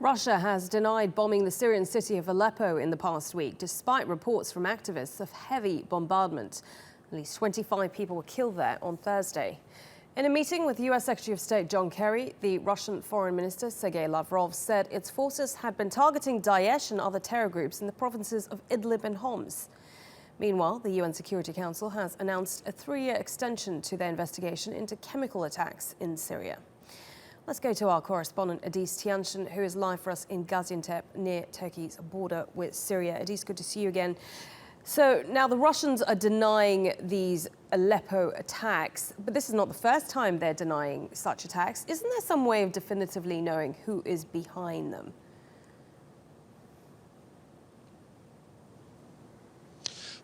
Russia has denied bombing the Syrian city of Aleppo in the past week, despite reports from activists of heavy bombardment. At least 25 people were killed there on Thursday. In a meeting with U.S. Secretary of State John Kerry, the Russian Foreign Minister Sergei Lavrov said its forces had been targeting Daesh and other terror groups in the provinces of Idlib and Homs. Meanwhile, the UN Security Council has announced a 3-year extension to their investigation into chemical attacks in Syria. Let's go to our correspondent Ediz Tiyansan, who is live for us in Gaziantep, near Turkey's border with Syria. Ediz, good to see you again. So now the Russians are denying these Aleppo attacks, but this is not the first time they're denying such attacks. Isn't there some way of definitively knowing who is behind them?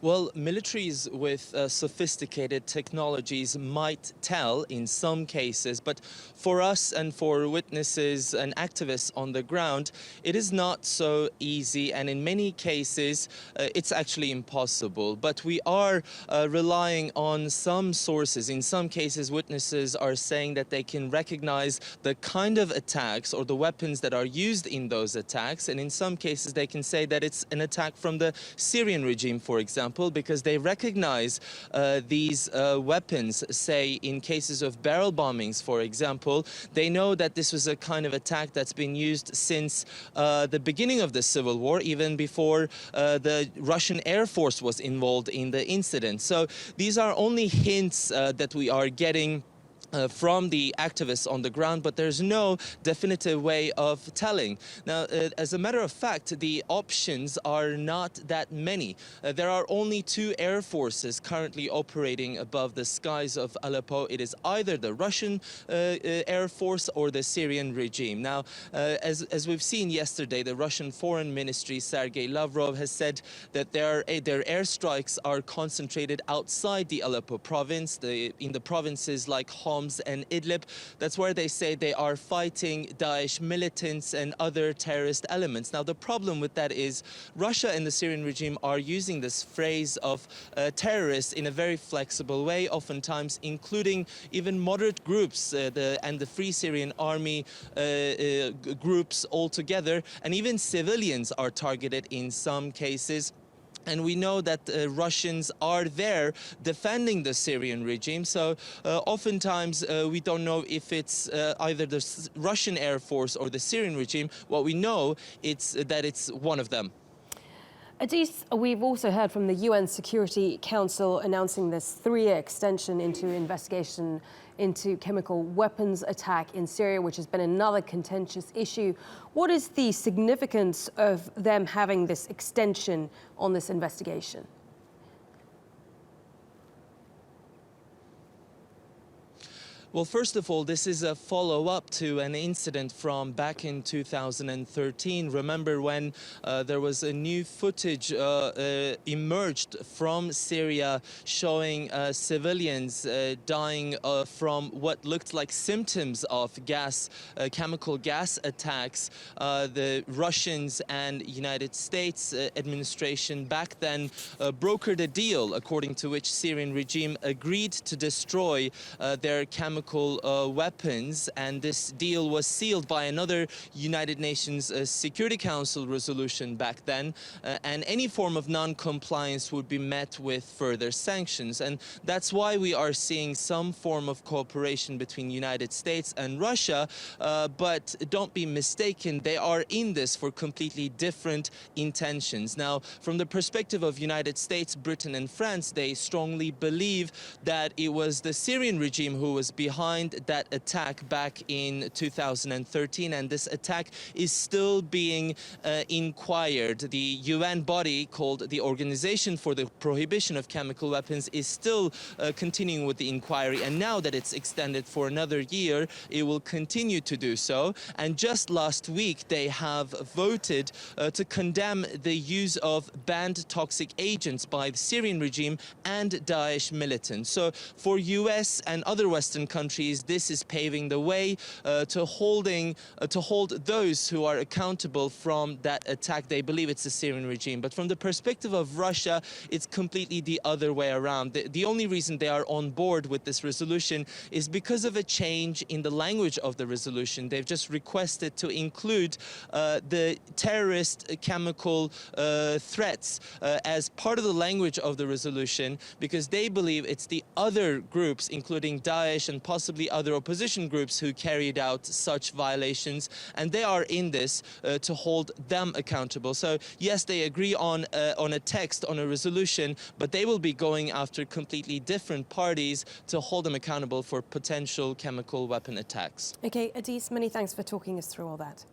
Well, militaries with sophisticated technologies might tell in some cases, but for us and for witnesses and activists on the ground, it is not so easy, and in many cases, it's actually impossible. But we are relying on some sources. In some cases, witnesses are saying that they can recognize the kind of attacks or the weapons that are used in those attacks, and in some cases, they can say that it's an attack from the Syrian regime, for example, because they recognize these weapons. Say in cases of barrel bombings, for example, they know that this was a kind of attack that's been used since the beginning of the civil war, even before the Russian Air Force was involved in the incident. So these are only hints that we are getting from the activists on the ground, but there's no definitive way of telling. Now, as a matter of fact, the options are not that many. There are only 2 air forces currently operating above the skies of Aleppo. It is either the Russian Air Force or the Syrian regime. Now, as we've seen yesterday, the Russian Foreign Ministry, Sergei Lavrov, has said that their airstrikes are concentrated outside the Aleppo province, in the provinces like Homs and Idlib. That's where they say they are fighting Daesh militants and other terrorist elements. Now, the problem with that is Russia and the Syrian regime are using this phrase of terrorists in a very flexible way, oftentimes including even moderate groups and the Free Syrian Army groups altogether, and even civilians are targeted in some cases. And we know that Russians are there defending the Syrian regime. So oftentimes we don't know if it's either the Russian Air Force or the Syrian regime. What we know is that it's one of them. Ediz, we've also heard from the UN Security Council announcing this 3-year extension into investigation into chemical weapons attack in Syria, which has been another contentious issue. What is the significance of them having this extension on this investigation? Well, first of all, this is a follow-up to an incident from back in 2013. Remember when there was a new footage emerged from Syria showing civilians dying from what looked like symptoms of chemical gas attacks. The Russians and United States administration back then brokered a deal according to which Syrian regime agreed to destroy their chemical weapons, and this deal was sealed by another United Nations Security Council resolution back then, and any form of non-compliance would be met with further sanctions. And that's why we are seeing some form of cooperation between United States and Russia, but don't be mistaken, they are in this for completely different intentions. Now, from the perspective of United States, Britain and France, they strongly believe that it was the Syrian regime who was behind that attack back in 2013, and this attack is still being inquired. The UN body called the Organization for the Prohibition of Chemical Weapons is still continuing with the inquiry, and now that it's extended for another year, it will continue to do so. And just last week, they have voted to condemn the use of banned toxic agents by the Syrian regime and Daesh militants. So for US and other Western countries, countries. This is paving the way to hold those who are accountable from that attack. They believe it's the Syrian regime. But from the perspective of Russia, it's completely the other way around. The only reason they are on board with this resolution is because of a change in the language of the resolution. They've just requested to include the terrorist chemical threats as part of the language of the resolution, because they believe it's the other groups, including Daesh and possibly other opposition groups, who carried out such violations, and they are in this to hold them accountable. So yes, they agree on a text, on a resolution, but they will be going after completely different parties to hold them accountable for potential chemical weapon attacks. Okay, Ediz, many thanks for talking us through all that.